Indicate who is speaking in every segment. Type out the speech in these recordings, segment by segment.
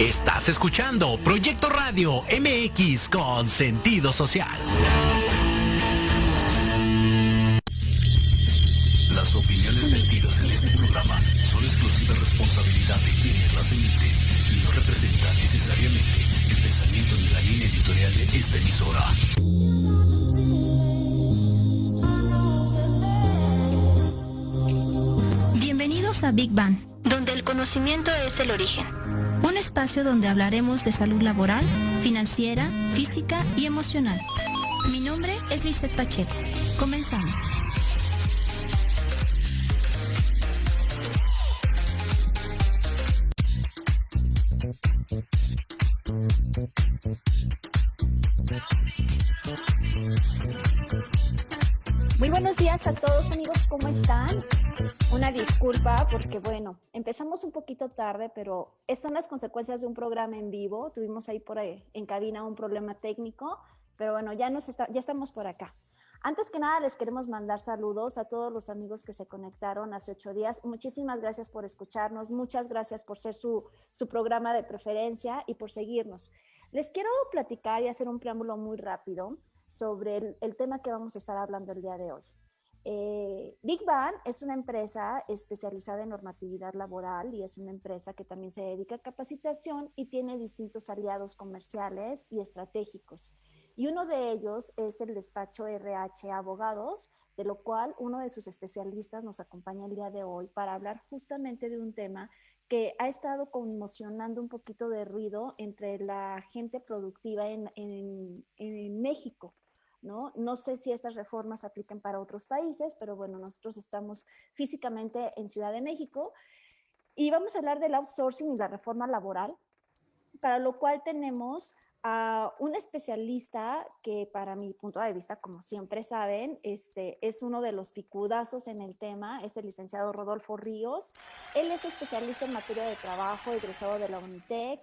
Speaker 1: Estás escuchando Proyecto Radio MX con sentido social. Las opiniones vertidas en este programa son exclusiva responsabilidad de quienes las emiten y no representan necesariamente el pensamiento ni la línea editorial de esta emisora.
Speaker 2: Bienvenidos a Big Bang,
Speaker 3: donde el conocimiento es el origen.
Speaker 2: Un espacio donde hablaremos de salud laboral, financiera, física y emocional. Mi nombre es Lizeth Pacheco. Comenzamos.
Speaker 4: Muy buenos días a todos, amigos, ¿cómo están? Una disculpa porque, bueno, empezamos un poquito tarde, pero están las consecuencias de un programa en vivo. Tuvimos ahí en cabina un problema técnico, pero bueno, ya estamos por acá. Antes que nada, les queremos mandar saludos a todos los amigos que se conectaron hace 8 días. Muchísimas gracias por escucharnos, muchas gracias por ser su programa de preferencia y por seguirnos. Les quiero platicar y hacer un preámbulo muy rápido sobre el tema que vamos a estar hablando el día de hoy. Big Bang es una empresa especializada en normatividad laboral y es una empresa que también se dedica a capacitación y tiene distintos aliados comerciales y estratégicos. Y uno de ellos es el despacho RH Abogados, de lo cual uno de sus especialistas nos acompaña el día de hoy para hablar justamente de un tema que ha estado conmocionando un poquito de ruido entre la gente productiva en México, ¿no? No sé si estas reformas aplican para otros países, pero bueno, nosotros estamos físicamente en Ciudad de México y vamos a hablar del outsourcing y la reforma laboral, para lo cual tenemos a un especialista que, para mi punto de vista, como siempre saben, es uno de los picudazos en el tema, es el licenciado Rodolfo Ríos. Él es especialista en materia de trabajo, egresado de la UNITEC.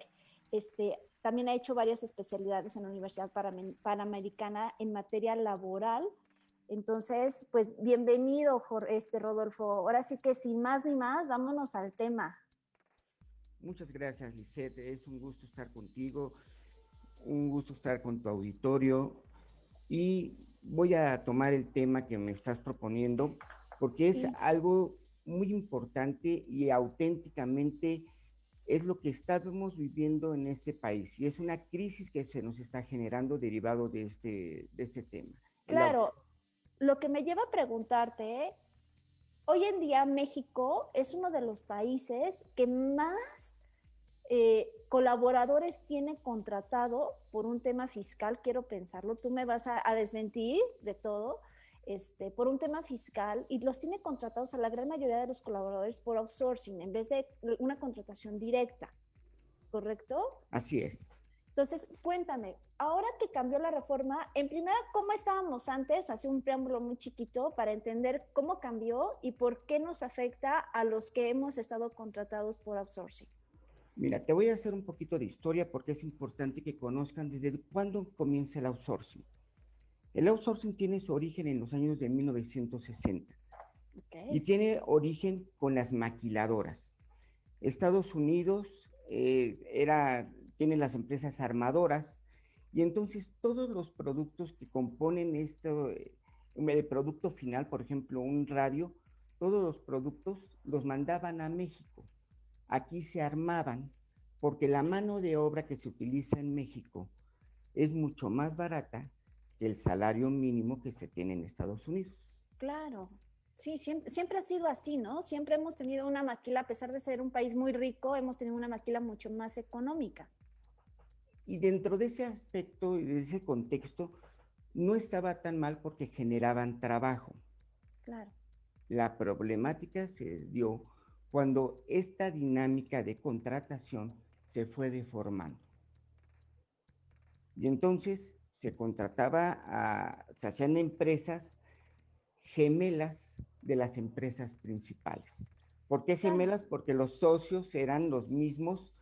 Speaker 4: También ha hecho varias especialidades en la Universidad Panamericana en materia laboral. Entonces, pues bienvenido, Rodolfo. Ahora sí que sin más ni más, vámonos al tema.
Speaker 5: Muchas gracias, Lizeth. Es un gusto estar contigo, un gusto estar con tu auditorio y voy a tomar el tema que me estás proponiendo porque es algo muy importante y auténticamente es lo que estamos viviendo en este país y es una crisis que se nos está generando derivado de este tema.
Speaker 4: Claro, lo que me lleva a preguntarte, hoy en día México es uno de los países que más colaboradores tiene contratado por un tema fiscal, quiero pensarlo, tú me vas a desmentir de todo, por un tema fiscal, y los tiene contratados a la gran mayoría de los colaboradores por outsourcing en vez de una contratación directa, ¿correcto?
Speaker 5: Así es.
Speaker 4: Entonces, cuéntame, ahora que cambió la reforma, en primera, ¿cómo estábamos antes? Hace un preámbulo muy chiquito para entender cómo cambió y por qué nos afecta a los que hemos estado contratados por outsourcing.
Speaker 5: Mira, te voy a hacer un poquito de historia porque es importante que conozcan desde cuándo comienza el outsourcing. El outsourcing tiene su origen en los años de 1960 y tiene origen con las maquiladoras. Estados Unidos tiene las empresas armadoras y entonces todos los productos que componen el producto final, por ejemplo, un radio, todos los productos los mandaban a México. Aquí se armaban porque la mano de obra que se utiliza en México es mucho más barata que el salario mínimo que se tiene en Estados Unidos.
Speaker 4: Claro, sí, siempre ha sido así, ¿no? Siempre hemos tenido una maquila, a pesar de ser un país muy rico, hemos tenido una maquila mucho más económica.
Speaker 5: Y dentro de ese aspecto y de ese contexto, no estaba tan mal porque generaban trabajo.
Speaker 4: Claro.
Speaker 5: La problemática se dio cuando esta dinámica de contratación se fue deformando. Y entonces se hacían empresas gemelas de las empresas principales. ¿Por qué gemelas? Porque los socios eran los mismos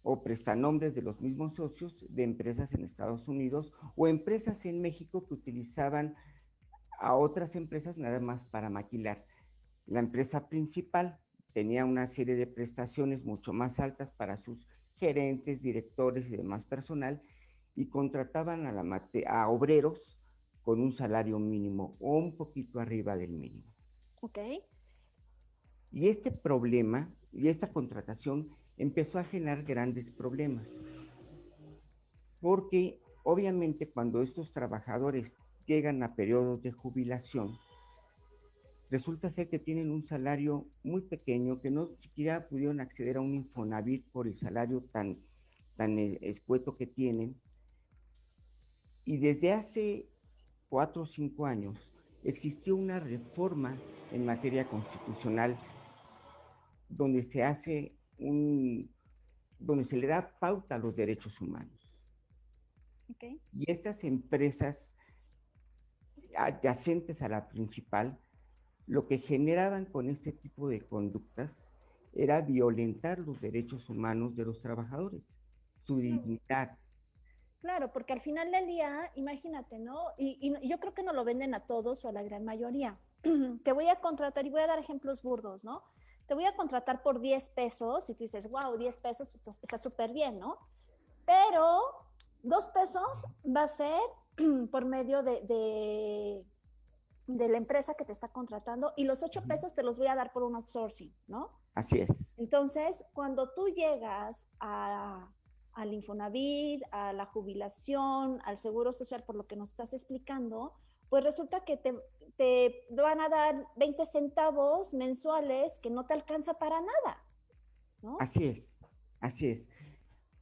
Speaker 5: o prestanombres de los mismos socios de empresas en Estados Unidos o empresas en México que utilizaban a otras empresas nada más para maquilar. La empresa principal tenía una serie de prestaciones mucho más altas para sus gerentes, directores y demás personal, y contrataban a obreros con un salario mínimo o un poquito arriba del mínimo.
Speaker 4: Ok.
Speaker 5: Y este problema y esta contratación empezó a generar grandes problemas, porque obviamente cuando estos trabajadores llegan a periodos de jubilación, resulta ser que tienen un salario muy pequeño, que no siquiera pudieron acceder a un Infonavit por el salario tan escueto que tienen. Y desde hace 4 o 5 años existió una reforma en materia constitucional donde se hace donde se le da pauta a los derechos humanos.
Speaker 4: Okay.
Speaker 5: Y estas empresas adyacentes a la principal, lo que generaban con este tipo de conductas era violentar los derechos humanos de los trabajadores, su dignidad.
Speaker 4: Claro, porque al final del día, imagínate, ¿no? Y yo creo que no lo venden a todos o a la gran mayoría. Te voy a contratar, y voy a dar ejemplos burdos, ¿no? Te voy a contratar por 10 pesos, y tú dices, wow, 10 pesos, pues está súper bien, ¿no? Pero 2 pesos va a ser por medio de la empresa que te está contratando, y los 8 pesos te los voy a dar por un outsourcing, ¿no?
Speaker 5: Así es.
Speaker 4: Entonces, cuando tú llegas al Infonavit, a la jubilación, al Seguro Social, por lo que nos estás explicando, pues resulta que te van a dar 20 centavos mensuales que no te alcanza para nada, ¿no?
Speaker 5: Así es, así es.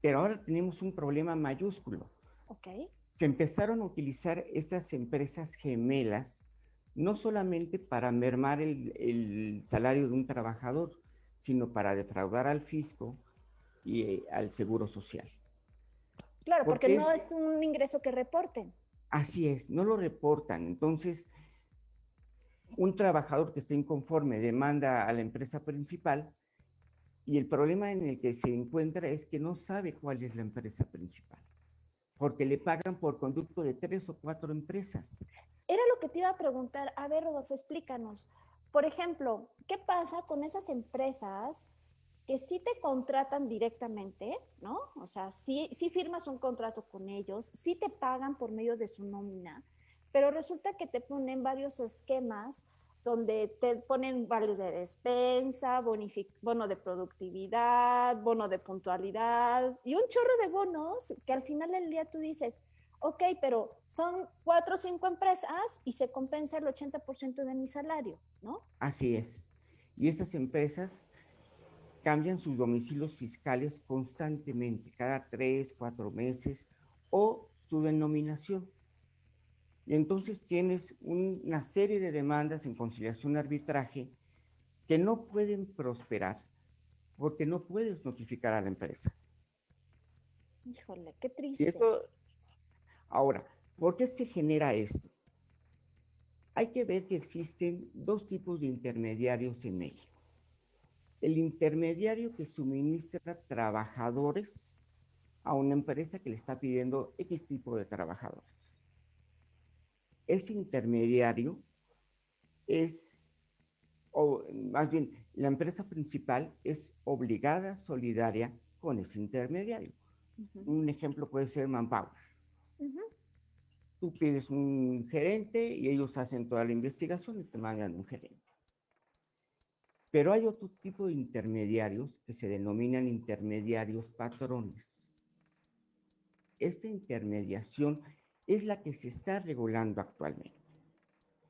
Speaker 5: Pero ahora tenemos un problema mayúsculo.
Speaker 4: Ok.
Speaker 5: Se empezaron a utilizar estas empresas gemelas no solamente para mermar el salario de un trabajador, sino para defraudar al fisco y al Seguro Social.
Speaker 4: Claro, porque no es un ingreso que reporten.
Speaker 5: Así es, no lo reportan. Entonces, un trabajador que esté inconforme demanda a la empresa principal, y el problema en el que se encuentra es que no sabe cuál es la empresa principal, porque le pagan por conducto de 3 o 4 empresas.
Speaker 4: Era lo que te iba a preguntar. A ver, Rodolfo, explícanos. Por ejemplo, ¿qué pasa con esas empresas que sí te contratan directamente, ¿no? O sea, sí firmas un contrato con ellos, sí te pagan por medio de su nómina, pero resulta que te ponen varios esquemas donde te ponen vales de despensa, bono de productividad, bono de puntualidad y un chorro de bonos que al final del día tú dices, ok, pero son 4 o 5 empresas y se compensa el 80% de mi salario, ¿no?
Speaker 5: Así es. Y estas empresas cambian sus domicilios fiscales constantemente, cada 3, 4 meses, o su denominación. Y entonces tienes una serie de demandas en conciliación arbitraje que no pueden prosperar porque no puedes notificar a la empresa.
Speaker 4: Híjole, qué triste.
Speaker 5: Y eso, ahora, ¿por qué se genera esto? Hay que ver que existen 2 tipos de intermediarios en México. El intermediario que suministra trabajadores a una empresa que le está pidiendo X tipo de trabajadores. Ese intermediario o más bien, la empresa principal es obligada, solidaria con ese intermediario. Un ejemplo puede ser Manpower. Tú pides un gerente y ellos hacen toda la investigación y te mandan un gerente. Pero hay otro tipo de intermediarios que se denominan intermediarios patrones. Esta intermediación es la que se está regulando actualmente.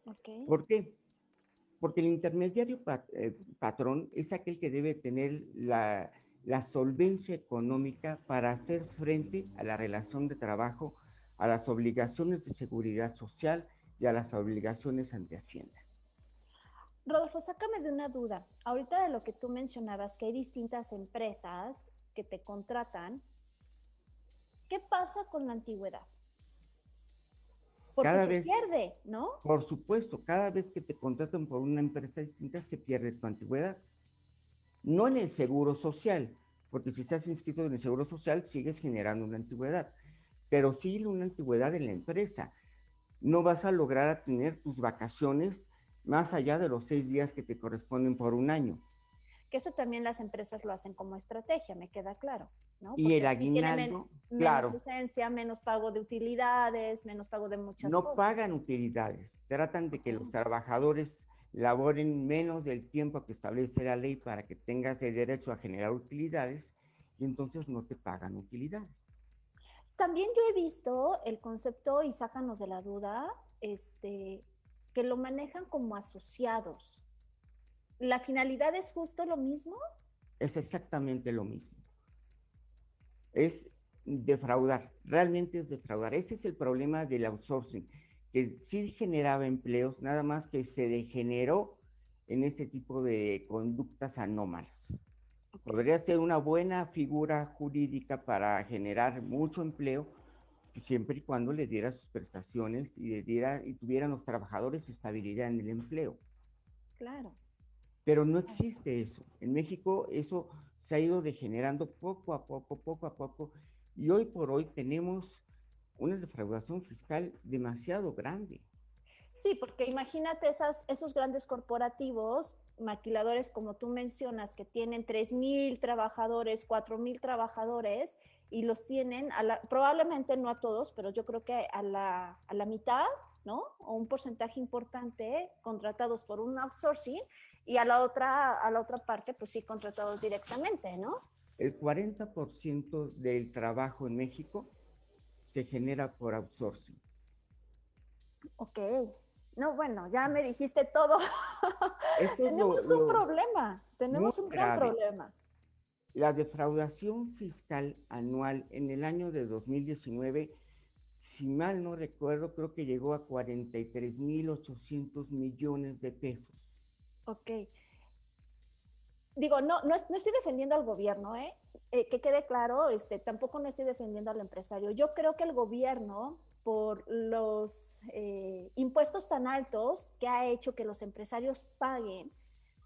Speaker 4: Okay.
Speaker 5: ¿Por qué? Porque el intermediario patrón es aquel que debe tener la solvencia económica para hacer frente a la relación de trabajo, a las obligaciones de seguridad social y a las obligaciones ante Hacienda.
Speaker 4: Rodolfo, sácame de una duda. Ahorita de lo que tú mencionabas, que hay distintas empresas que te contratan, ¿qué pasa con la antigüedad? Porque se pierde, ¿no?
Speaker 5: Por supuesto, cada vez que te contratan por una empresa distinta se pierde tu antigüedad. No en el Seguro Social, porque si estás inscrito en el Seguro Social sigues generando una antigüedad, pero sí una antigüedad en la empresa. No vas a lograr tener tus vacaciones más allá de los 6 días que te corresponden por un año.
Speaker 4: Que eso también las empresas lo hacen como estrategia, me queda claro. ¿no?
Speaker 5: Y el
Speaker 4: Porque así tiene
Speaker 5: aguinaldo,
Speaker 4: menos
Speaker 5: claro,
Speaker 4: ausencia, menos pago de utilidades, menos pago de muchas
Speaker 5: no
Speaker 4: cosas.
Speaker 5: pagan utilidades, tratan de que los trabajadores laboren menos del tiempo que establece la ley para que tengas el derecho a generar utilidades y entonces no te pagan utilidades.
Speaker 4: También yo he visto el concepto, y sácanos de la duda, que lo manejan como asociados. ¿La finalidad es justo lo mismo?
Speaker 5: Es exactamente lo mismo. Es defraudar, realmente es defraudar. Ese es el problema del outsourcing, que sí generaba empleos, nada más que se degeneró en este tipo de conductas anómalas. Podría ser una buena figura jurídica para generar mucho empleo, siempre y cuando le diera sus prestaciones y tuvieran los trabajadores estabilidad en el empleo.
Speaker 4: Claro.
Speaker 5: Pero no existe eso. En México eso se ha ido degenerando poco a poco, y hoy por hoy tenemos una defraudación fiscal demasiado grande.
Speaker 4: Sí, porque imagínate esos grandes corporativos, maquiladores como tú mencionas, que tienen 3,000 trabajadores, 4,000 trabajadores, y los tienen, probablemente no a todos, pero yo creo que a la mitad, ¿no? O un porcentaje importante contratados por un outsourcing, y a la otra parte, pues sí, contratados directamente, ¿no?
Speaker 5: El 40% del trabajo en México se genera por outsourcing.
Speaker 4: Ok. No, bueno, ya me dijiste todo.
Speaker 5: Esto es
Speaker 4: Tenemos un problema,
Speaker 5: muy
Speaker 4: tenemos un gran
Speaker 5: grave.
Speaker 4: problema.
Speaker 5: La defraudación fiscal anual en el año de 2019, si mal no recuerdo, creo que llegó a 43,800 millones de pesos.
Speaker 4: Ok. Digo, no estoy defendiendo al gobierno, ¿eh? Que quede claro, tampoco no estoy defendiendo al empresario. Yo creo que el gobierno, por los impuestos tan altos que ha hecho que los empresarios paguen,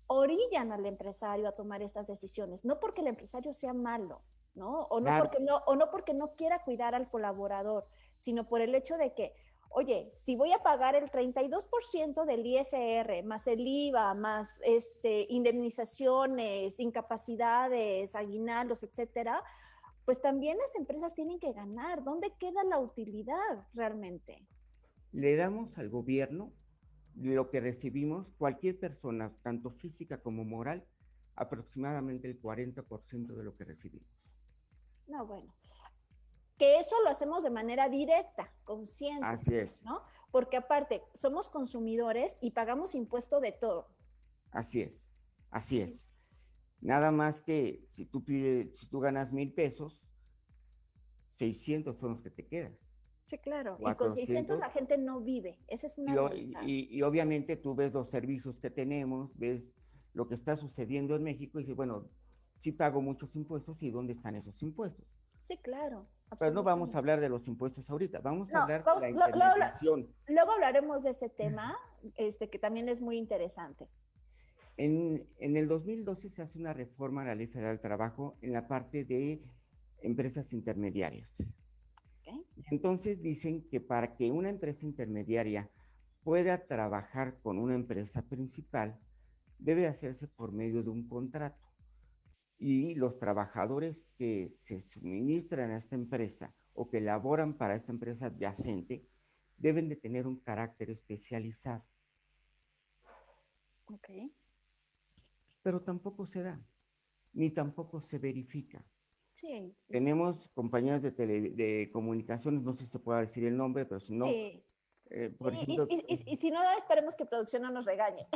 Speaker 4: orillan al empresario a tomar estas decisiones, no porque el empresario sea malo, ¿no?
Speaker 5: Claro.
Speaker 4: O no porque no quiera cuidar al colaborador, sino por el hecho de que, oye, si voy a pagar el 32% del ISR, más el IVA, más indemnizaciones, incapacidades, aguinaldos, etcétera, pues también las empresas tienen que ganar. ¿Dónde queda la utilidad realmente?
Speaker 5: Le damos al gobierno lo que recibimos, cualquier persona, tanto física como moral, aproximadamente el 40% de lo que recibimos.
Speaker 4: No, bueno. Que eso lo hacemos de manera directa, consciente.
Speaker 5: Así es.
Speaker 4: ¿No? Porque aparte, somos consumidores y pagamos impuesto de todo.
Speaker 5: Así es, así es. Nada más que si tú ganas 1,000 pesos, 600 son los que te quedas.
Speaker 4: Sí, claro.
Speaker 5: 400,
Speaker 4: y con 600 la gente no vive. Esa es una realidad.
Speaker 5: Y obviamente tú ves los servicios que tenemos, ves lo que está sucediendo en México y dices, bueno, sí pago muchos impuestos, ¿y dónde están esos impuestos?
Speaker 4: Sí, claro.
Speaker 5: Pero no vamos a hablar de los impuestos ahorita, vamos a hablar de la
Speaker 4: intermediación. Luego hablaremos de este tema, que también es muy interesante.
Speaker 5: En el 2012 se hace una reforma a la Ley Federal del Trabajo en la parte de empresas intermediarias. Okay. Entonces dicen que para que una empresa intermediaria pueda trabajar con una empresa principal, debe hacerse por medio de un contrato. Y los trabajadores que se suministran a esta empresa o que laboran para esta empresa adyacente deben de tener un carácter especializado.
Speaker 4: Ok.
Speaker 5: Pero tampoco se da, ni tampoco se verifica.
Speaker 4: Sí.
Speaker 5: Tenemos compañías de comunicaciones, no sé si se puede decir el nombre, pero si no,
Speaker 4: sí.
Speaker 5: Por ejemplo,
Speaker 4: y si no, esperemos que producción no nos regañe.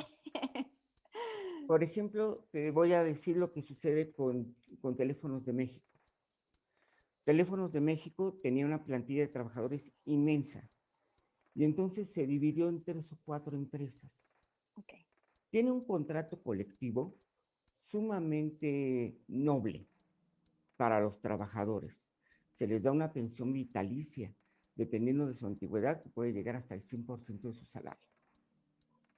Speaker 5: Por ejemplo, te voy a decir lo que sucede con Teléfonos de México. Teléfonos de México tenía una plantilla de trabajadores inmensa y entonces se dividió en 3 o 4 empresas.
Speaker 4: Okay.
Speaker 5: Tiene un contrato colectivo sumamente noble para los trabajadores. Se les da una pensión vitalicia, dependiendo de su antigüedad, que puede llegar hasta el 100% de su salario.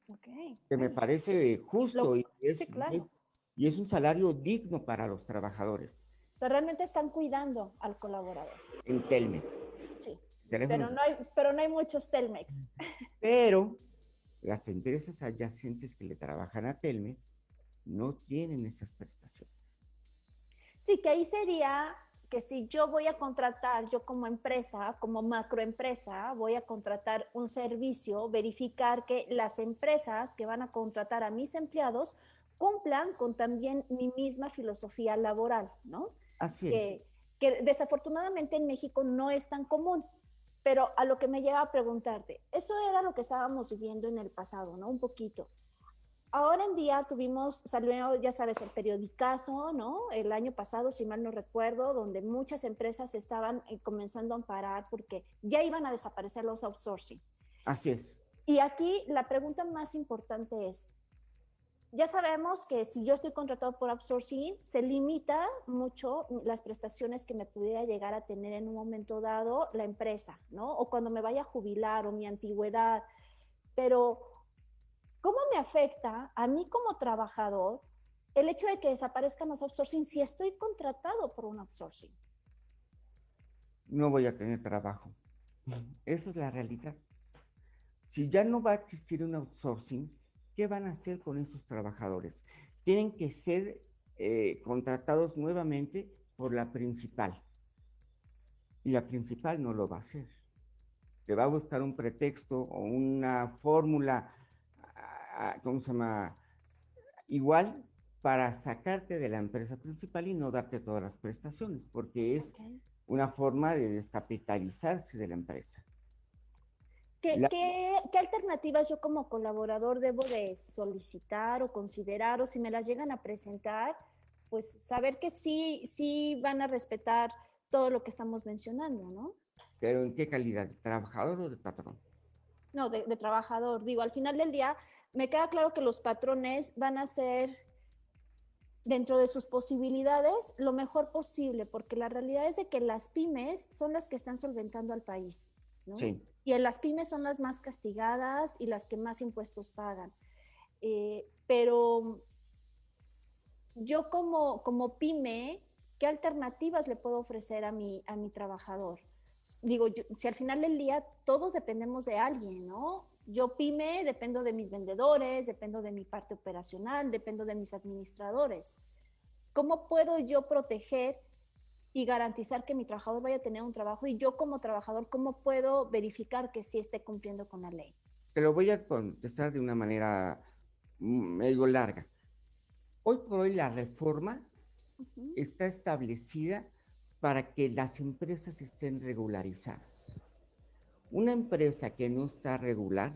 Speaker 4: Okay.
Speaker 5: Que me parece justo
Speaker 4: sí, claro.
Speaker 5: y es un salario digno para los trabajadores.
Speaker 4: O sea, realmente están cuidando al colaborador.
Speaker 5: En Telmex.
Speaker 4: Sí, pero no hay muchos Telmex.
Speaker 5: Pero las empresas adyacentes que le trabajan a Telmex no tienen esas prestaciones.
Speaker 4: Sí, que ahí sería que si yo voy a contratar, yo como empresa, como macroempresa, voy a contratar un servicio, verificar que las empresas que van a contratar a mis empleados cumplan con también mi misma filosofía laboral, ¿no?
Speaker 5: Así es.
Speaker 4: Que desafortunadamente en México no es tan común. Pero a lo que me lleva a preguntarte, eso era lo que estábamos viviendo en el pasado, ¿no? Un poquito. Ahora en día salió, ya sabes, el periodicazo, ¿no? El año pasado, si mal no recuerdo, donde muchas empresas estaban comenzando a amparar porque ya iban a desaparecer los outsourcing.
Speaker 5: Así es.
Speaker 4: Y aquí la pregunta más importante es, ya sabemos que si yo estoy contratado por outsourcing, se limita mucho las prestaciones que me pudiera llegar a tener en un momento dado la empresa, ¿no? O cuando me vaya a jubilar o mi antigüedad. Pero ¿cómo me afecta a mí como trabajador el hecho de que desaparezcan los outsourcing si estoy contratado por un outsourcing?
Speaker 5: No voy a tener trabajo. Esa es la realidad. Si ya no va a existir un outsourcing, ¿qué van a hacer con esos trabajadores? Tienen que ser contratados nuevamente por la principal. Y la principal no lo va a hacer. Le va a buscar un pretexto o una fórmula, ¿cómo se llama? Igual para sacarte de la empresa principal y no darte todas las prestaciones, porque es una forma de descapitalizarse de la empresa.
Speaker 4: ¿Qué alternativas yo como colaborador debo de solicitar o considerar, o si me las llegan a presentar, pues saber que sí van a respetar todo lo que estamos mencionando, ¿no?
Speaker 5: ¿Pero en qué calidad? ¿De trabajador o de patrón?
Speaker 4: No, de trabajador. Digo, al final del día me queda claro que los patrones van a hacer dentro de sus posibilidades lo mejor posible, porque la realidad es de que las pymes son las que están solventando al país, ¿no?
Speaker 5: Sí.
Speaker 4: Y en las pymes son las más castigadas y las que más impuestos pagan. Pero yo como pyme, ¿qué alternativas le puedo ofrecer a mi trabajador? Digo, si al final del día todos dependemos de alguien, ¿no? Yo pyme dependo de mis vendedores, dependo de mi parte operacional, dependo de mis administradores. ¿Cómo puedo yo proteger y garantizar que mi trabajador vaya a tener un trabajo? Y yo como trabajador, ¿cómo puedo verificar que sí esté cumpliendo con la ley?
Speaker 5: Te lo voy a contestar de una manera medio larga. Hoy por hoy la reforma está establecida para que las empresas estén regularizadas. Una empresa que no está regular,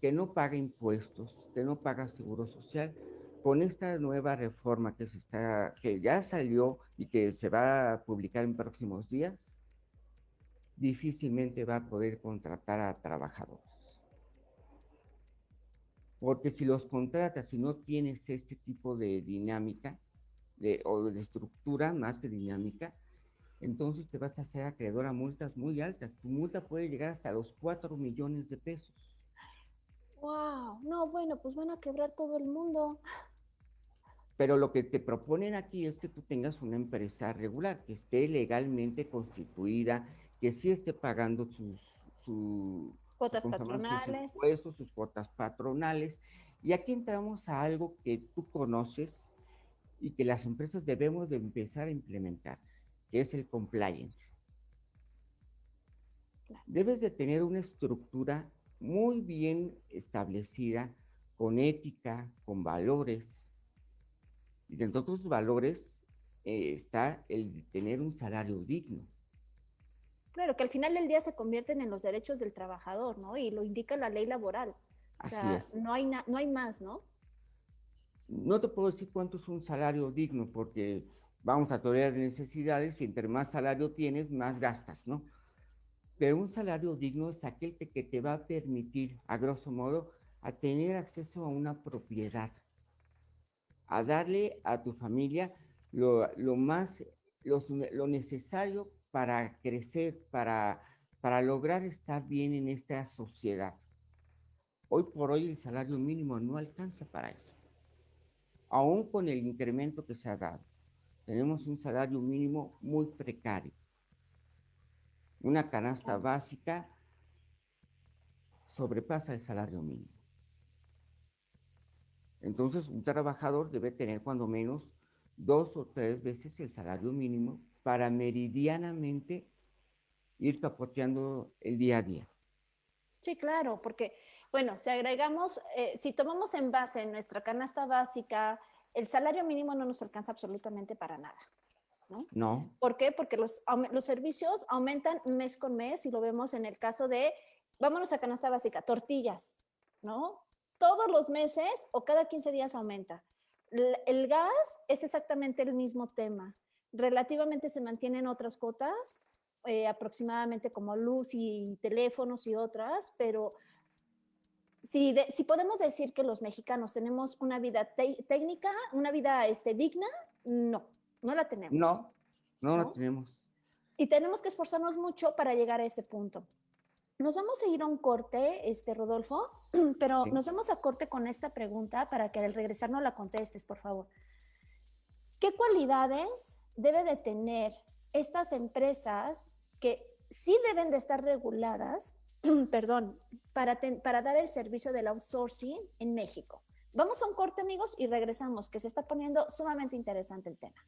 Speaker 5: que no paga impuestos, que no paga seguro social, con esta nueva reforma que ya salió y que se va a publicar en próximos días, difícilmente va a poder contratar a trabajadores. Porque si los contratas y no tienes este tipo de dinámica, o de estructura más que dinámica, entonces te vas a hacer acreedor a multas muy altas. Tu multa puede llegar hasta los 4 millones de pesos.
Speaker 4: ¡Wow! No, bueno, pues van a quebrar todo el mundo.
Speaker 5: Pero lo que te proponen aquí es que tú tengas una empresa regular, que esté legalmente constituida, que sí esté pagando
Speaker 4: Cuotas
Speaker 5: sus
Speaker 4: patronales.
Speaker 5: impuestos, sus cuotas patronales. Y aquí entramos a algo que tú conoces y que las empresas debemos de empezar a implementar, que es el compliance. Debes de tener una estructura muy bien establecida, con ética, con valores. Y dentro de tus valores está el de tener un salario digno.
Speaker 4: Claro, que al final del día se convierten en los derechos del trabajador, ¿no? Y lo indica la ley laboral. O sea, no hay más, ¿no?
Speaker 5: No te puedo decir cuánto es un salario digno, porque vamos a teoría de necesidades y entre más salario tienes, más gastas, ¿no? Pero un salario digno es aquel que te va a permitir, a grosso modo, a tener acceso a una propiedad, a darle a tu familia lo necesario para crecer, para lograr estar bien en esta sociedad. Hoy por hoy el salario mínimo no alcanza para eso. Aún con el incremento que se ha dado, tenemos un salario mínimo muy precario. Una canasta básica sobrepasa el salario mínimo. Entonces, un trabajador debe tener cuando menos 2 o 3 veces el salario mínimo para meridianamente ir capoteando el día a día.
Speaker 4: Sí, claro, porque, bueno, si agregamos, si tomamos en base en nuestra canasta básica, el salario mínimo no nos alcanza absolutamente para nada, ¿no?
Speaker 5: No.
Speaker 4: ¿Por qué? Porque los servicios aumentan mes con mes y lo vemos en el caso de, vámonos a canasta básica, tortillas, ¿no? Todos los meses o cada 15 días aumenta. El gas es exactamente el mismo tema. Relativamente se mantienen otras cuotas, aproximadamente como luz y teléfonos y otras, pero si podemos decir que los mexicanos tenemos una vida técnica, una vida digna, no la tenemos.
Speaker 5: No la tenemos.
Speaker 4: Y tenemos que esforzarnos mucho para llegar a ese punto. Nos vamos a ir a un corte, Rodolfo, pero sí. Nos vamos a corte con esta pregunta para que al regresar no la contestes, por favor. ¿Qué cualidades debe de tener estas empresas que sí deben de estar reguladas, para dar el servicio del outsourcing en México? Vamos a un corte, amigos, y regresamos, que se está poniendo sumamente interesante el tema.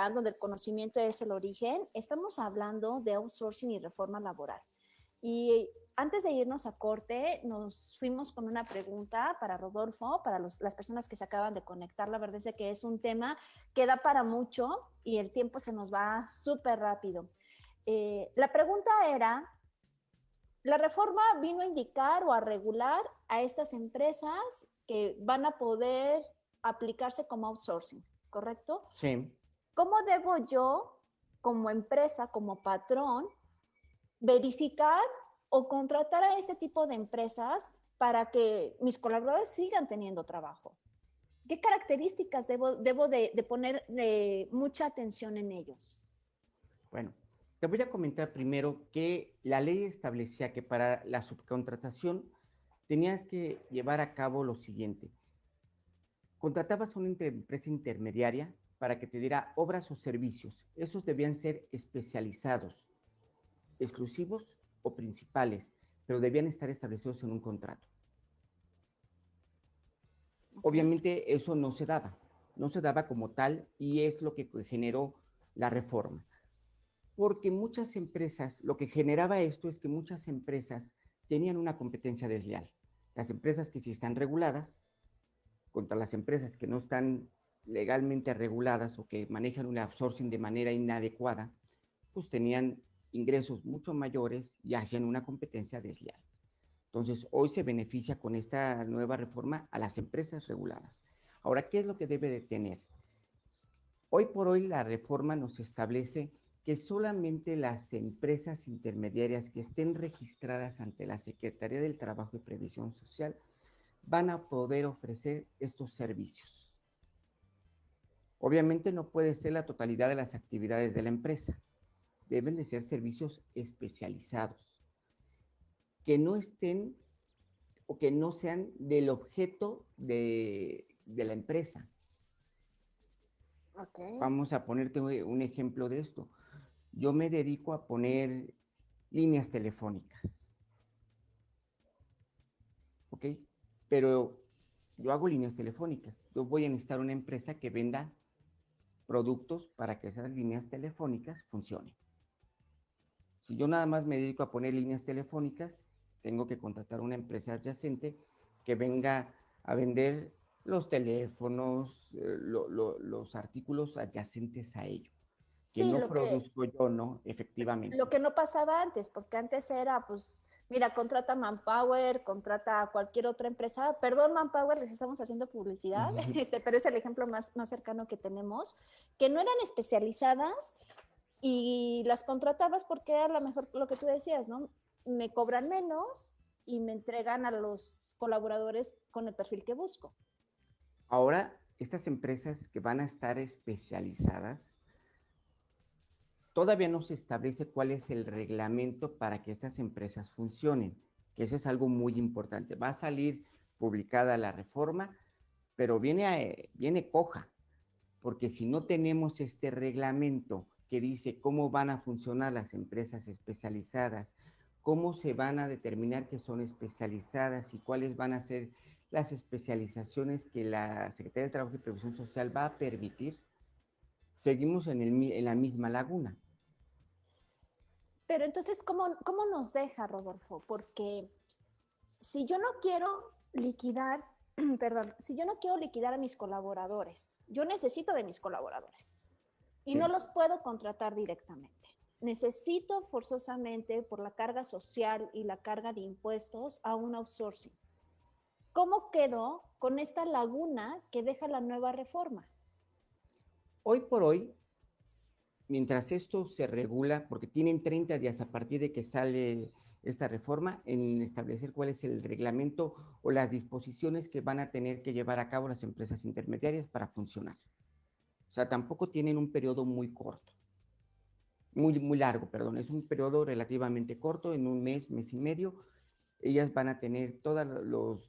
Speaker 4: Luján, donde el conocimiento es el origen, estamos hablando de outsourcing y reforma laboral. Y antes de irnos a corte, nos fuimos con una pregunta para Rodolfo, para las personas que se acaban de conectar. La verdad es que es un tema que da para mucho y el tiempo se nos va súper rápido. La pregunta era, ¿la reforma vino a indicar o a regular a estas empresas que van a poder aplicarse como outsourcing, correcto?
Speaker 5: Sí.
Speaker 4: ¿Cómo debo yo, como empresa, como patrón, verificar o contratar a este tipo de empresas para que mis colaboradores sigan teniendo trabajo? ¿Qué características debo de poner mucha atención en ellos?
Speaker 5: Bueno, te voy a comentar primero que la ley establecía que para la subcontratación tenías que llevar a cabo lo siguiente. Contratabas una empresa intermediaria para que te diera obras o servicios. Esos debían ser especializados, exclusivos o principales, pero debían estar establecidos en un contrato. Obviamente eso no se daba como tal y es lo que generó la reforma. Porque muchas empresas, lo que generaba esto es que muchas empresas tenían una competencia desleal. Las empresas que sí están reguladas contra las empresas que no están legalmente reguladas o que manejan un outsourcing de manera inadecuada, pues tenían ingresos mucho mayores y hacían una competencia desleal. Entonces, hoy se beneficia con esta nueva reforma a las empresas reguladas. Ahora, ¿qué es lo que debe de tener? Hoy por hoy la reforma nos establece que solamente las empresas intermediarias que estén registradas ante la Secretaría del Trabajo y Previsión Social van a poder ofrecer estos servicios. Obviamente no puede ser la totalidad de las actividades de la empresa. Deben de ser servicios especializados, que no estén o que no sean del objeto de la empresa.
Speaker 4: Okay.
Speaker 5: Vamos a ponerte un ejemplo de esto. Yo me dedico a poner líneas telefónicas, ¿ok? Pero yo hago líneas telefónicas. Yo voy a necesitar una empresa que venda productos para que esas líneas telefónicas funcionen. Si yo nada más me dedico a poner líneas telefónicas, tengo que contratar una empresa adyacente que venga a vender los teléfonos, los artículos adyacentes a ello. Que
Speaker 4: Sí,
Speaker 5: no produzco yo, ¿no? Efectivamente.
Speaker 4: Lo que no pasaba antes, porque antes era, pues, mira, contrata Manpower, contrata a cualquier otra empresa. Perdón, Manpower, les estamos haciendo publicidad, pero es el ejemplo más cercano que tenemos, que no eran especializadas y las contratabas porque era lo mejor, lo que tú decías, ¿no? Me cobran menos y me entregan a los colaboradores con el perfil que busco.
Speaker 5: Ahora, estas empresas que van a estar especializadas, todavía no se establece cuál es el reglamento para que estas empresas funcionen, que eso es algo muy importante. Va a salir publicada la reforma, pero viene coja, porque si no tenemos este reglamento que dice cómo van a funcionar las empresas especializadas, cómo se van a determinar que son especializadas y cuáles van a ser las especializaciones que la Secretaría de Trabajo y Previsión Social va a permitir, seguimos en la misma laguna.
Speaker 4: Pero entonces, ¿cómo nos deja, Rodolfo? Porque si yo no quiero liquidar, perdón, si yo no quiero liquidar a mis colaboradores, yo necesito de mis colaboradores y no los puedo contratar directamente. Necesito forzosamente, por la carga social y la carga de impuestos, a un outsourcing. ¿Cómo quedo con esta laguna que deja la nueva reforma?
Speaker 5: Hoy por hoy, mientras esto se regula, porque tienen 30 días a partir de que sale esta reforma, en establecer cuál es el reglamento o las disposiciones que van a tener que llevar a cabo las empresas intermediarias para funcionar. O sea, tampoco tienen un periodo muy corto, muy largo, perdón, es un periodo relativamente corto, en un mes, mes y medio, ellas van a tener todos los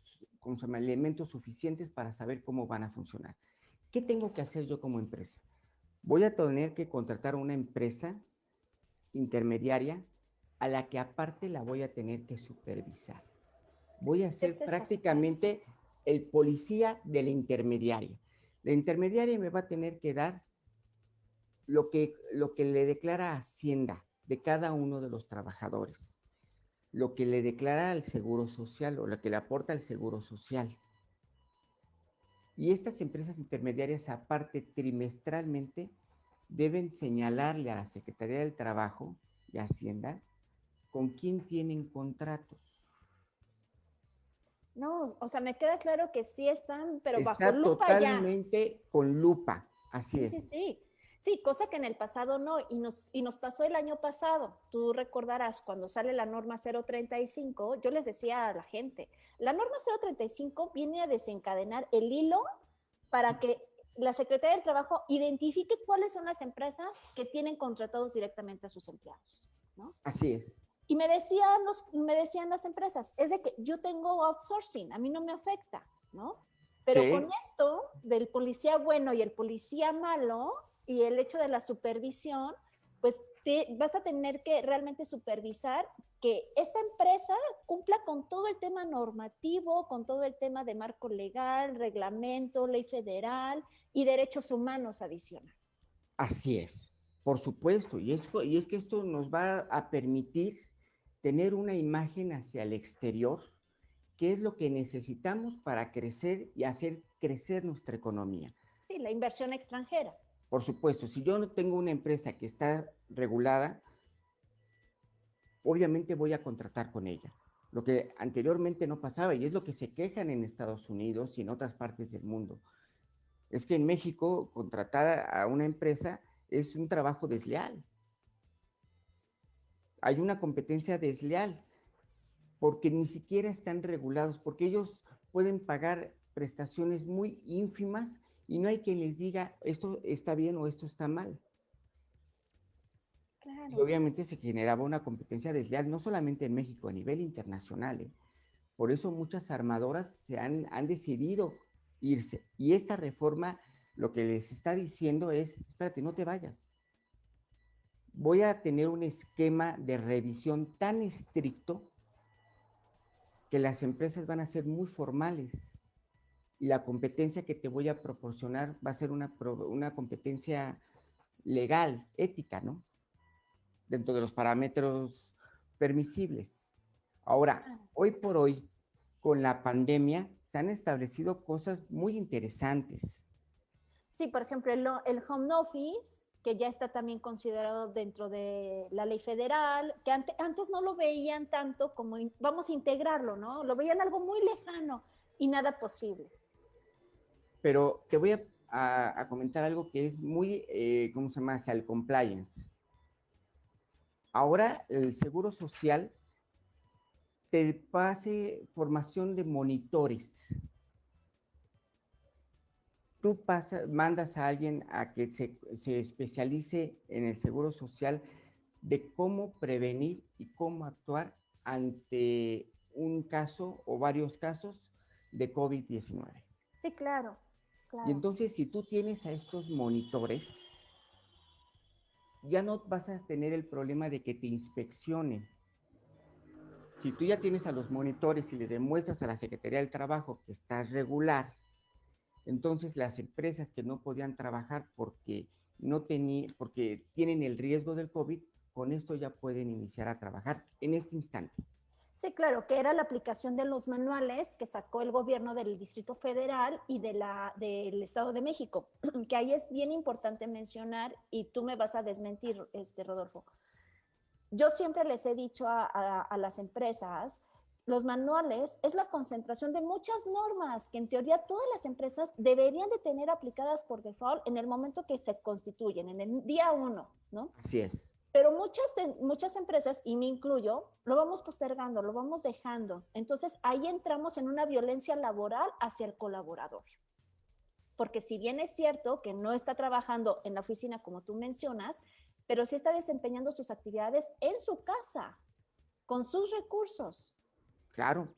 Speaker 5: elementos suficientes para saber cómo van a funcionar. ¿Qué tengo que hacer yo como empresa? Voy a tener que contratar una empresa intermediaria a la que aparte la voy a tener que supervisar. Voy a ser prácticamente el policía de la intermediaria. La intermediaria me va a tener que dar lo que le declara Hacienda de cada uno de los trabajadores, lo que le declara al Seguro Social o lo que le aporta al Seguro Social. Y estas empresas intermediarias, aparte, trimestralmente, deben señalarle a la Secretaría del Trabajo y Hacienda con quién tienen contratos.
Speaker 4: No, o sea, me queda claro que sí están, pero
Speaker 5: Está
Speaker 4: bajo lupa ya.
Speaker 5: totalmente con lupa, así
Speaker 4: Sí,
Speaker 5: es.
Speaker 4: sí, sí. Sí, cosa que en el pasado no, y nos pasó el año pasado. Tú recordarás cuando sale la norma 035, yo les decía a la gente, la norma 035 viene a desencadenar el hilo para que la Secretaría del Trabajo identifique cuáles son las empresas que tienen contratados directamente a sus empleados, ¿no?
Speaker 5: Así es.
Speaker 4: Y me decían las empresas, es de que yo tengo outsourcing, a mí no me afecta, ¿no? Pero
Speaker 5: Sí.
Speaker 4: con esto del policía bueno y el policía malo y el hecho de la supervisión, pues vas a tener que realmente supervisar que esta empresa cumpla con todo el tema normativo, con todo el tema de marco legal, reglamento, ley federal y derechos humanos adicional.
Speaker 5: Así es, por supuesto. Y es que esto nos va a permitir tener una imagen hacia el exterior, que es lo que necesitamos para crecer y hacer crecer nuestra economía.
Speaker 4: Sí, la inversión extranjera.
Speaker 5: Por supuesto, si yo no tengo una empresa que está regulada, obviamente voy a contratar con ella. Lo que anteriormente no pasaba, y es lo que se quejan en Estados Unidos y en otras partes del mundo, es que en México contratar a una empresa es un trabajo desleal. Hay una competencia desleal, porque ni siquiera están regulados, porque ellos pueden pagar prestaciones muy ínfimas y no hay quien les diga esto está bien o esto está mal.
Speaker 4: Claro.
Speaker 5: Y obviamente se generaba una competencia desleal, no solamente en México, a nivel internacional, ¿eh? Por eso muchas armadoras han decidido irse. Y esta reforma lo que les está diciendo es, espérate, no te vayas. Voy a tener un esquema de revisión tan estricto que las empresas van a ser muy formales y la competencia que te voy a proporcionar va a ser una competencia legal, ética, ¿no? Dentro de los parámetros permisibles. Ahora, hoy por hoy, con la pandemia, se han establecido cosas muy interesantes.
Speaker 4: Sí, por ejemplo, el home office, que ya está también considerado dentro de la ley federal, que antes no lo veían tanto como vamos a integrarlo, ¿no? Lo veían algo muy lejano y nada posible.
Speaker 5: Pero te voy a comentar algo que es muy, ¿cómo se llama? Hacia el compliance. Ahora el Seguro Social te pase formación de monitores. Tú mandas a alguien a que se especialice en el Seguro Social de cómo prevenir y cómo actuar ante un caso o varios casos de COVID-19.
Speaker 4: Sí, claro, claro.
Speaker 5: Y entonces, si tú tienes a estos monitores, ya no vas a tener el problema de que te inspeccionen. Si tú ya tienes a los monitores y le demuestras a la Secretaría del Trabajo que estás regular, entonces las empresas que no podían trabajar porque tienen el riesgo del COVID, con esto ya pueden iniciar a trabajar en este instante.
Speaker 4: Sí, claro, que era la aplicación de los manuales que sacó el gobierno del Distrito Federal y del Estado de México, que ahí es bien importante mencionar, y tú me vas a desmentir, Rodolfo. Yo siempre les he dicho a las empresas, los manuales es la concentración de muchas normas que en teoría todas las empresas deberían de tener aplicadas por default en el momento que se constituyen, en el día 1, ¿no?
Speaker 5: Así es.
Speaker 4: Pero muchas empresas, y me incluyo, lo vamos postergando, lo vamos dejando. Entonces ahí entramos en una violencia laboral hacia el colaborador. Porque si bien es cierto que no está trabajando en la oficina como tú mencionas, pero sí está desempeñando sus actividades en su casa, con sus recursos.
Speaker 5: Claro.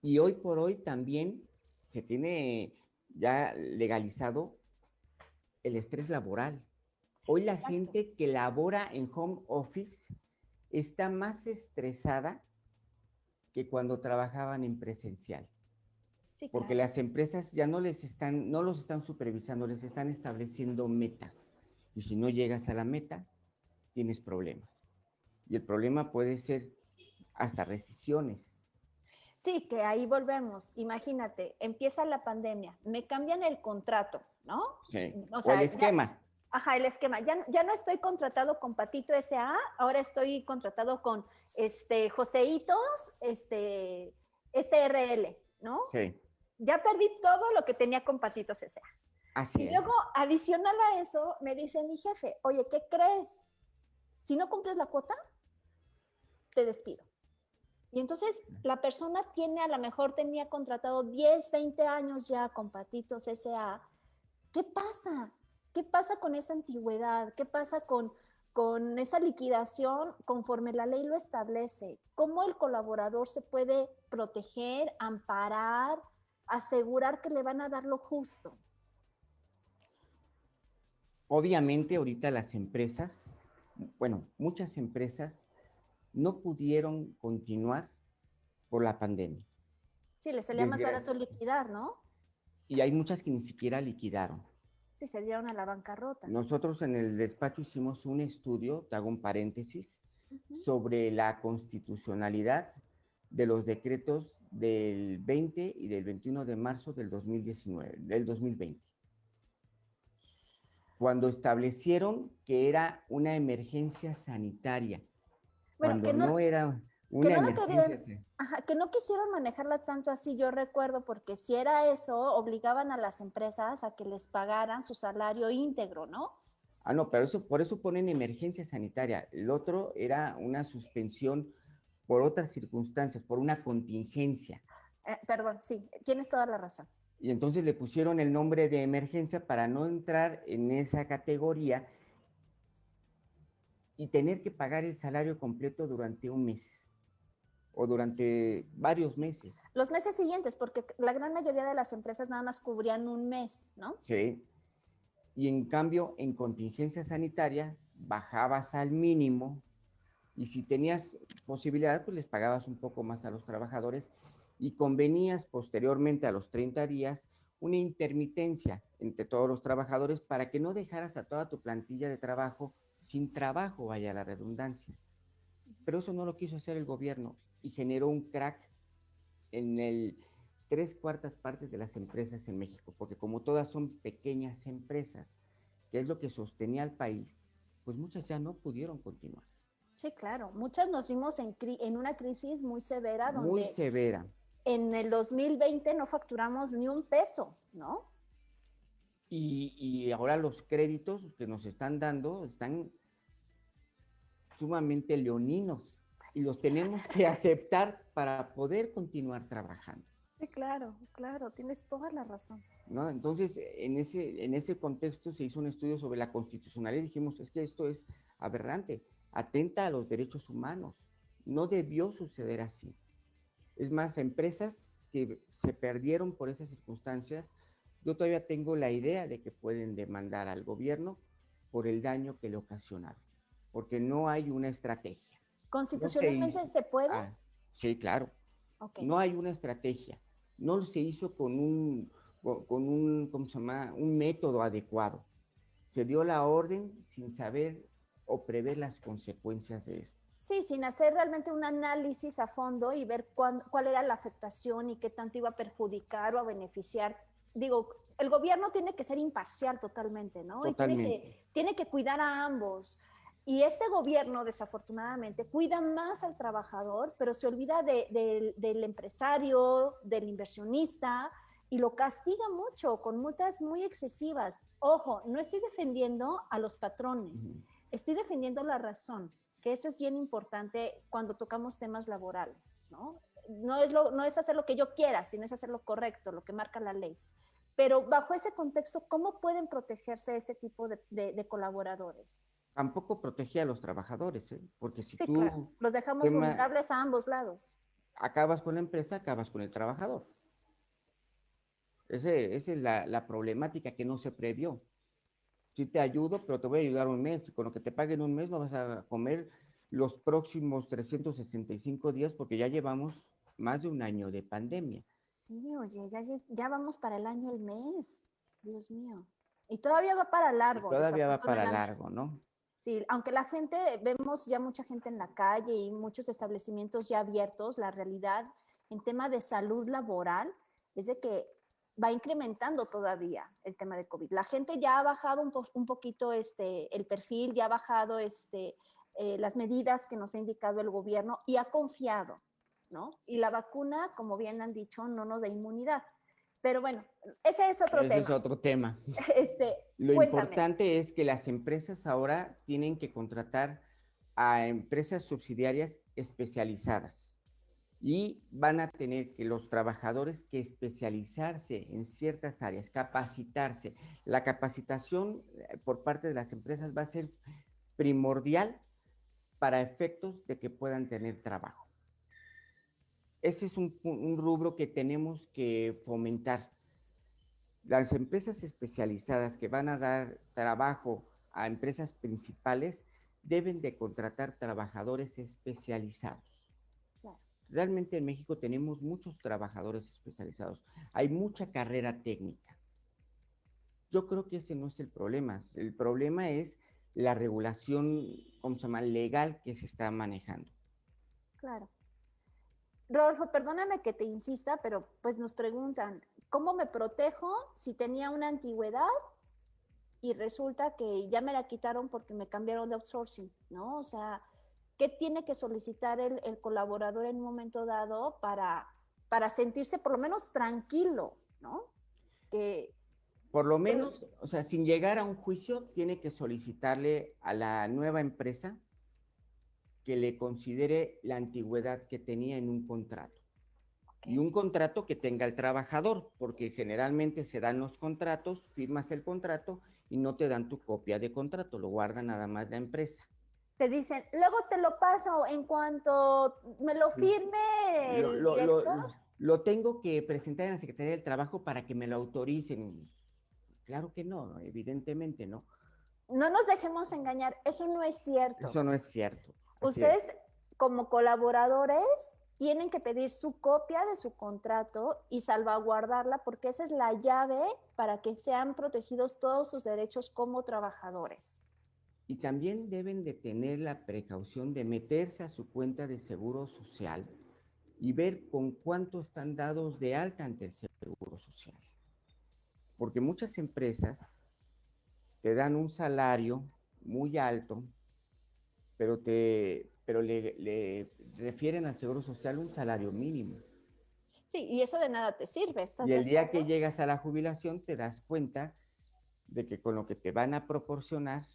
Speaker 5: Y hoy por hoy también se tiene ya legalizado el estrés laboral. Hoy la
Speaker 4: Exacto.
Speaker 5: gente que labora en home office está más estresada que cuando trabajaban en presencial.
Speaker 4: Sí,
Speaker 5: Porque
Speaker 4: claro.
Speaker 5: las empresas ya no los están supervisando, les están estableciendo metas. Y si no llegas a la meta, tienes problemas. Y el problema puede ser hasta rescisiones.
Speaker 4: Sí, que ahí volvemos. Imagínate, empieza la pandemia, me cambian el contrato, ¿no?
Speaker 5: Sí.
Speaker 4: O
Speaker 5: O
Speaker 4: sea,
Speaker 5: el esquema.
Speaker 4: Ajá, el esquema. Ya no estoy contratado con Patito S.A., ahora estoy contratado con Joséitos, SRL, ¿no?
Speaker 5: Sí.
Speaker 4: Ya perdí todo lo que tenía con Patitos S.A.
Speaker 5: Así
Speaker 4: Y
Speaker 5: es.
Speaker 4: luego, adicional a eso, me dice mi jefe, oye, ¿qué crees? Si no cumples la cuota, te despido. Y entonces la persona a lo mejor tenía contratado 10, 20 años ya con Patitos S.A. ¿Qué pasa? ¿Qué pasa con esa antigüedad? ¿Qué pasa con esa liquidación conforme la ley lo establece? ¿Cómo el colaborador se puede proteger, amparar, asegurar que le van a dar lo justo?
Speaker 5: Obviamente ahorita las empresas, bueno, muchas empresas no pudieron continuar por la pandemia.
Speaker 4: Sí, le salía más barato liquidar, ¿no?
Speaker 5: Y hay muchas que ni siquiera liquidaron.
Speaker 4: Sí, se dieron a la bancarrota.
Speaker 5: Nosotros en el despacho hicimos un estudio, te hago un paréntesis, sobre la constitucionalidad de los decretos del 20 y del 21 de marzo del 2019, del 2020. Cuando establecieron que era una emergencia sanitaria,
Speaker 4: Bueno,
Speaker 5: cuando no era una emergencia.
Speaker 4: Que no quisieron manejarla tanto así, yo recuerdo, porque si era eso, obligaban a las empresas a que les pagaran su salario íntegro, ¿no?
Speaker 5: Ah, no, pero por eso ponen emergencia sanitaria. El otro era una suspensión por otras circunstancias, por una contingencia.
Speaker 4: Perdón, sí, tienes toda la razón.
Speaker 5: Y entonces le pusieron el nombre de emergencia para no entrar en esa categoría y tener que pagar el salario completo durante un mes o durante varios meses.
Speaker 4: Los meses siguientes, porque la gran mayoría de las empresas nada más cubrían un mes, ¿no?
Speaker 5: Sí. Y en cambio, en contingencia sanitaria, bajabas al mínimo y si tenías posibilidad, pues les pagabas un poco más a los trabajadores y convenías posteriormente a los 30 días una intermitencia entre todos los trabajadores para que no dejaras a toda tu plantilla de trabajo sin trabajo, vaya la redundancia. Pero eso no lo quiso hacer el gobierno y generó un crack en el 3/4 partes de las empresas en México, porque como todas son pequeñas empresas, que es lo que sostenía al país, pues muchas ya no pudieron continuar.
Speaker 4: Sí, claro. Muchas nos vimos en una crisis muy severa donde
Speaker 5: muy severa.
Speaker 4: En el 2020 no facturamos ni un peso, ¿no?
Speaker 5: Y ahora los créditos que nos están dando están sumamente leoninos y los tenemos que aceptar para poder continuar trabajando.
Speaker 4: Sí, claro, tienes toda la razón.
Speaker 5: ¿No? Entonces, en ese contexto se hizo un estudio sobre la constitucionalidad y dijimos, es que esto es aberrante, atenta a los derechos humanos, no debió suceder así. Es más, empresas que se perdieron por esas circunstancias, yo todavía tengo la idea de que pueden demandar al gobierno por el daño que le ocasionaron, porque no hay una estrategia.
Speaker 4: ¿Constitucionalmente se puede?
Speaker 5: Sí, claro.
Speaker 4: Okay.
Speaker 5: No hay una estrategia. No se hizo con un ¿cómo se llama? Un método adecuado. Se dio la orden sin saber o prever las consecuencias de esto.
Speaker 4: Sí, sin hacer realmente un análisis a fondo y ver cuál era la afectación y qué tanto iba a perjudicar o a beneficiar. Digo, el gobierno tiene que ser imparcial totalmente, ¿no?
Speaker 5: Totalmente.
Speaker 4: Y tiene que cuidar a ambos. Y este gobierno, desafortunadamente, cuida más al trabajador, pero se olvida del empresario, del inversionista, y lo castiga mucho con multas muy excesivas. Ojo, no estoy defendiendo a los patrones, estoy defendiendo la razón, que eso es bien importante cuando tocamos temas laborales, ¿no? No es hacer lo que yo quiera, sino es hacer lo correcto, lo que marca la ley. Pero bajo ese contexto, ¿cómo pueden protegerse ese tipo de colaboradores?
Speaker 5: Tampoco protege a los trabajadores, ¿eh? Porque si
Speaker 4: sí,
Speaker 5: tú
Speaker 4: claro. Los dejamos vulnerables a ambos lados.
Speaker 5: Acabas con la empresa, acabas con el trabajador. Esa es la problemática que no se previó. Sí te ayudo, pero te voy a ayudar un mes. Y con lo que te paguen un mes no vas a comer los próximos 365 días porque ya llevamos más de un año de pandemia.
Speaker 4: Sí, oye, ya vamos para el año, el mes. Dios mío. Y todavía va para largo.
Speaker 5: Todavía va para largo, ¿no?
Speaker 4: Sí, aunque la gente, vemos ya mucha gente en la calle y muchos establecimientos ya abiertos, la realidad en tema de salud laboral es de que va incrementando todavía el tema de COVID. La gente ya ha bajado un poquito el perfil, ya ha bajado las medidas que nos ha indicado el gobierno y ha confiado, ¿no? Y la vacuna, como bien han dicho, no nos da inmunidad. Pero bueno, ese es otro tema.
Speaker 5: Ese es otro tema. Lo
Speaker 4: Cuéntame.
Speaker 5: importante es que las empresas ahora tienen que contratar a empresas subsidiarias especializadas y van a tener que los trabajadores que especializarse en ciertas áreas, capacitarse. La capacitación por parte de las empresas va a ser primordial para efectos de que puedan tener trabajo. Ese es un rubro que tenemos que fomentar. Las empresas especializadas que van a dar trabajo a empresas principales deben de contratar trabajadores especializados. Realmente en México tenemos muchos trabajadores especializados. Hay mucha carrera técnica. Yo creo que ese no es el problema. El problema es la regulación, ¿cómo se llama?, legal que se está manejando.
Speaker 4: Claro. Rodolfo, perdóname que te insista, pero pues nos preguntan, ¿cómo me protejo si tenía una antigüedad y resulta que ya me la quitaron porque me cambiaron de outsourcing, ¿no? O sea, ¿qué tiene que solicitar el colaborador en un momento dado para sentirse por lo menos tranquilo, ¿no? Que
Speaker 5: por lo menos, o sea, sin llegar a un juicio, tiene que solicitarle a la nueva empresa que le considere la antigüedad que tenía en un contrato. Okay. Y un contrato que tenga el trabajador, porque generalmente se dan los contratos, firmas el contrato y no te dan tu copia de contrato, lo guarda nada más la empresa.
Speaker 4: Te dicen, luego te lo paso en cuanto me lo firme el director.
Speaker 5: Lo tengo que presentar en la Secretaría del Trabajo para que me lo autoricen. Claro que no, evidentemente no.
Speaker 4: No nos dejemos engañar, eso no es cierto.
Speaker 5: Eso no es cierto.
Speaker 4: Ustedes, como colaboradores, tienen que pedir su copia de su contrato y salvaguardarla porque esa es la llave para que sean protegidos todos sus derechos como trabajadores.
Speaker 5: Y también deben de tener la precaución de meterse a su cuenta de seguro social y ver con cuánto están dados de alta ante el seguro social. Porque muchas empresas te dan un salario muy alto, pero le refieren al Seguro Social un salario mínimo.
Speaker 4: Sí, y eso de nada te sirve.
Speaker 5: Y el día que llegas a la jubilación te das cuenta de que con lo que te van a proporcionar,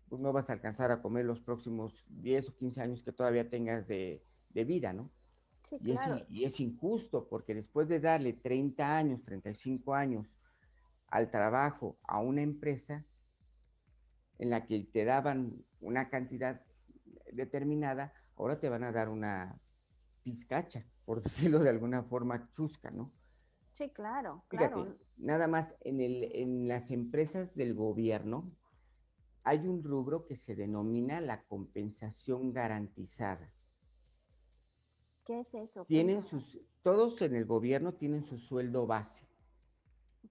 Speaker 5: pues no vas a alcanzar a comer los próximos 10 o 15 años que todavía tengas de vida, ¿no?
Speaker 4: Sí, claro.
Speaker 5: Y es injusto, porque después de darle 30 años, 35 años al trabajo a una empresa en la que te daban una cantidad determinada, ahora te van a dar una pizcacha, por decirlo de alguna forma chusca, ¿no?
Speaker 4: Sí, claro,
Speaker 5: Fíjate,
Speaker 4: claro.
Speaker 5: nada más en las empresas del gobierno hay un rubro que se denomina la compensación garantizada.
Speaker 4: ¿Qué es eso?
Speaker 5: Todos en el gobierno tienen su sueldo base.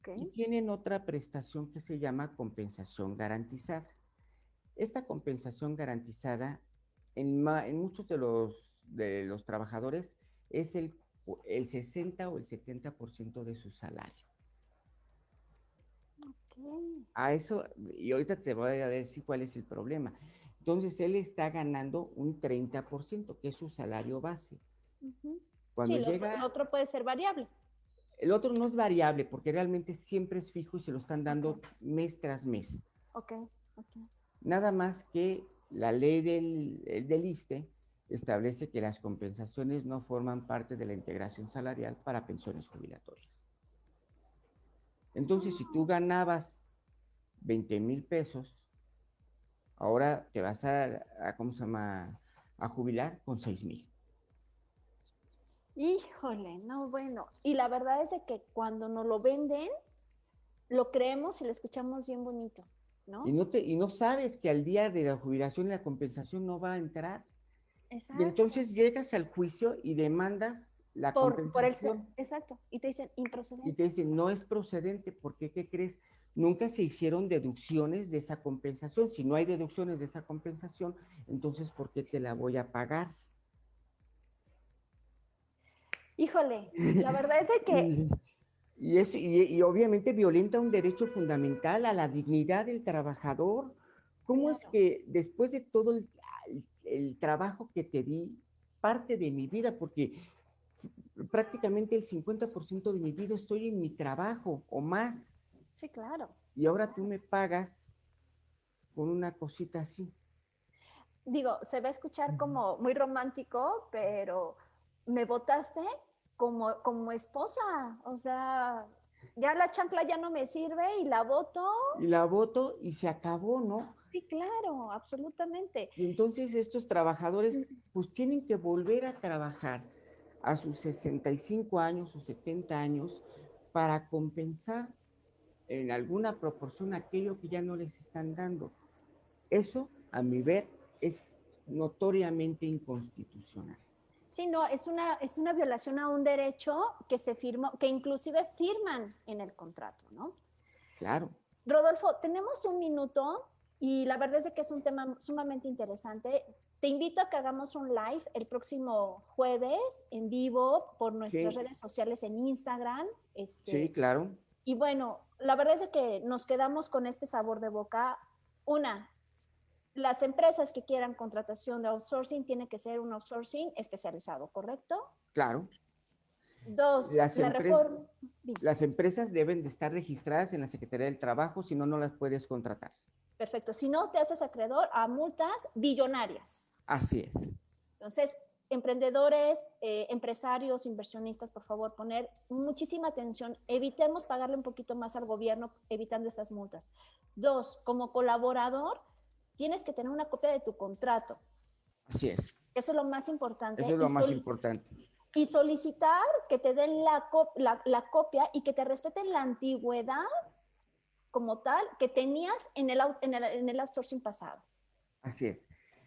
Speaker 4: Okay.
Speaker 5: Y tienen otra prestación que se llama compensación garantizada. Esta compensación garantizada en muchos de los trabajadores es el 60 o el 70% de su salario.
Speaker 4: Okay.
Speaker 5: A eso, y ahorita te voy a decir cuál es el problema. Entonces, él está ganando un 30%, que es su salario base.
Speaker 4: Uh-huh.
Speaker 5: Cuando
Speaker 4: sí,
Speaker 5: llega,
Speaker 4: el otro puede ser variable.
Speaker 5: El otro no es variable, porque realmente siempre es fijo y se lo están dando mes tras mes.
Speaker 4: Okay.
Speaker 5: Nada más que la ley del ISSSTE establece que las compensaciones no forman parte de la integración salarial para pensiones jubilatorias. Entonces, si tú ganabas 20,000 pesos, ahora te vas a jubilar con 6,000.
Speaker 4: Híjole, no, bueno. Y la verdad es de que cuando nos lo venden, lo creemos y lo escuchamos bien bonito, ¿no?
Speaker 5: Y no sabes que al día de la jubilación la compensación no va a entrar.
Speaker 4: Exacto.
Speaker 5: Y entonces llegas al juicio y demandas compensación.
Speaker 4: Exacto. Y te dicen improcedente.
Speaker 5: Y te dicen, no es procedente, porque ¿qué crees? nunca se hicieron deducciones de esa compensación. Si no hay deducciones de esa compensación, entonces, ¿por qué te la voy a pagar?
Speaker 4: Híjole, la verdad es de que...
Speaker 5: Y obviamente violenta un derecho fundamental a la dignidad del trabajador. ¿Cómo es que después de todo el trabajo que te di, parte de mi vida, porque prácticamente el 50% de mi vida estoy en mi trabajo o más?
Speaker 4: Sí, claro.
Speaker 5: Y ahora tú me pagas con una cosita así.
Speaker 4: Digo, se va a escuchar como muy romántico, pero me votaste como esposa. O sea, ya la chancla ya no me sirve y la voto.
Speaker 5: Y la voto y se acabó, ¿no?
Speaker 4: Sí, claro, absolutamente.
Speaker 5: Y entonces estos trabajadores pues tienen que volver a trabajar a sus 65 años o 70 años para compensar en alguna proporción aquello que ya no les están dando. Eso, a mi ver, es notoriamente inconstitucional.
Speaker 4: Sí, no, es una violación a un derecho que se firmó, que inclusive firman en el contrato, ¿no?
Speaker 5: Claro.
Speaker 4: Rodolfo, tenemos un minuto y la verdad es que es un tema sumamente interesante. Te invito a que hagamos un live el próximo jueves en vivo por nuestras redes sociales en Instagram.
Speaker 5: Sí, claro.
Speaker 4: Y bueno, la verdad es que nos quedamos con este sabor de boca. Una, las empresas que quieran contratación de outsourcing tienen que ser un outsourcing especializado, ¿correcto?
Speaker 5: Claro.
Speaker 4: Dos,
Speaker 5: las empresas deben de estar registradas en la Secretaría del Trabajo, si no, no las puedes contratar.
Speaker 4: Perfecto. Si no, te haces acreedor a multas billonarias.
Speaker 5: Así es.
Speaker 4: Entonces, emprendedores, empresarios, inversionistas, por favor, poner muchísima atención. Evitemos pagarle un poquito más al gobierno evitando estas multas. Dos, como colaborador, tienes que tener una copia de tu contrato.
Speaker 5: Así es.
Speaker 4: Eso es lo más importante.
Speaker 5: Eso es lo más importante.
Speaker 4: Y solicitar que te den la copia y que te respeten la antigüedad como tal que tenías en el outsourcing pasado.
Speaker 5: Así es.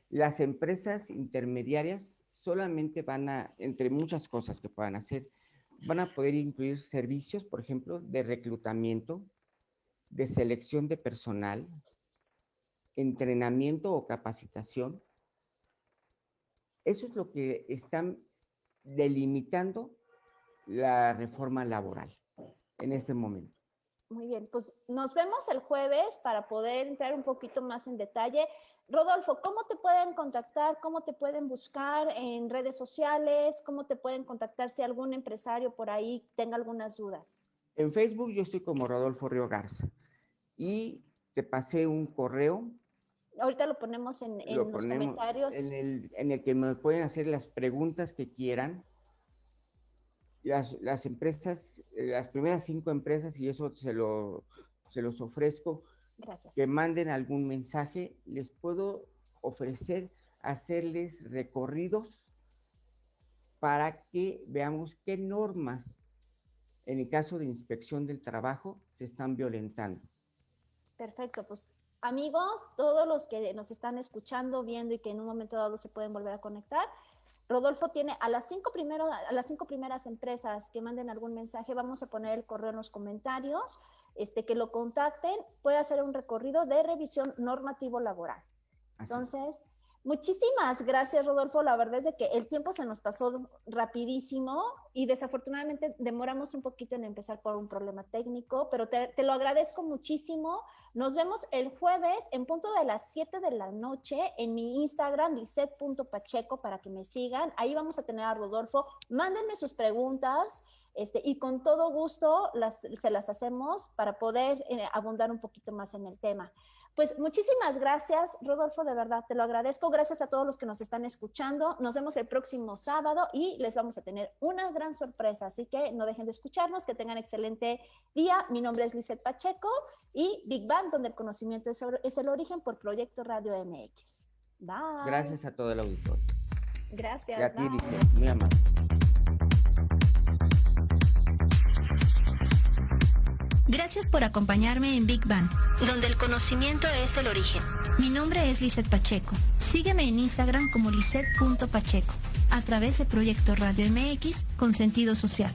Speaker 5: Las empresas intermediarias solamente van a, entre muchas cosas que puedan hacer, van a poder incluir servicios, por ejemplo, de reclutamiento, de selección de personal, entrenamiento o capacitación. Eso es lo que están delimitando la reforma laboral en este momento.
Speaker 4: Muy bien, pues nos vemos el jueves para poder entrar un poquito más en detalle. Rodolfo, ¿cómo te pueden contactar? ¿Cómo te pueden buscar en redes sociales? ¿Cómo te pueden contactar si algún empresario por ahí tenga algunas dudas?
Speaker 5: En Facebook yo estoy como Rodolfo Río Garza y te pasé un correo.
Speaker 4: Ahorita lo ponemos en los comentarios.
Speaker 5: En el que me pueden hacer las preguntas que quieran. Las empresas, las primeras 5 empresas, y eso se los ofrezco.
Speaker 4: Gracias.
Speaker 5: Que manden algún mensaje, les puedo ofrecer hacerles recorridos para que veamos qué normas, en el caso de inspección del trabajo, se están violentando.
Speaker 4: Perfecto, pues amigos, todos los que nos están escuchando, viendo y que en un momento dado se pueden volver a conectar, Rodolfo tiene a las 5 primeras empresas que manden algún mensaje, vamos a poner el correo en los comentarios, que lo contacten, puede hacer un recorrido de revisión normativo laboral. Entonces, muchísimas gracias, Rodolfo. La verdad es de que el tiempo se nos pasó rapidísimo y desafortunadamente demoramos un poquito en empezar por un problema técnico, pero te lo agradezco muchísimo. Nos vemos el jueves en punto de las 7 de la noche en mi Instagram, lisset.pacheco, para que me sigan. Ahí vamos a tener a Rodolfo. Mándenme sus preguntas y con todo gusto se las hacemos para poder abundar un poquito más en el tema. Pues muchísimas gracias, Rodolfo, de verdad, te lo agradezco. Gracias a todos los que nos están escuchando. Nos vemos el próximo sábado y les vamos a tener una gran sorpresa, así que no dejen de escucharnos, que tengan excelente día. Mi nombre es Lisset Pacheco y Big Bang, donde el conocimiento es el origen, por Proyecto Radio MX. Bye.
Speaker 5: Gracias a todo el auditorio.
Speaker 4: Gracias.
Speaker 5: Y a ti, Lisset, muy amable.
Speaker 2: Gracias por acompañarme en Big Bang,
Speaker 3: donde el conocimiento es el origen.
Speaker 2: Mi nombre es Lisset Pacheco. Sígueme en Instagram como lisset.pacheco, a través de Proyecto Radio MX con sentido social.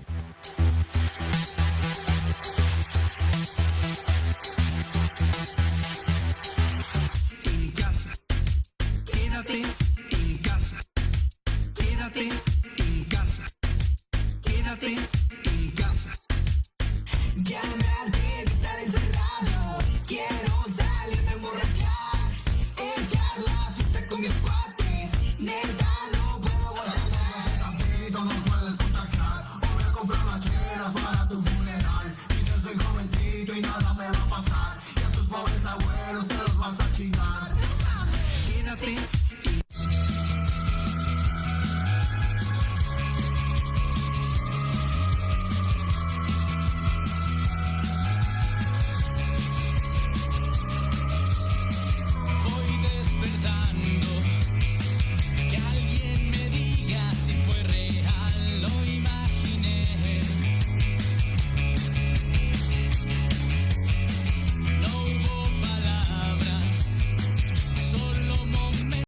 Speaker 6: no nos puedes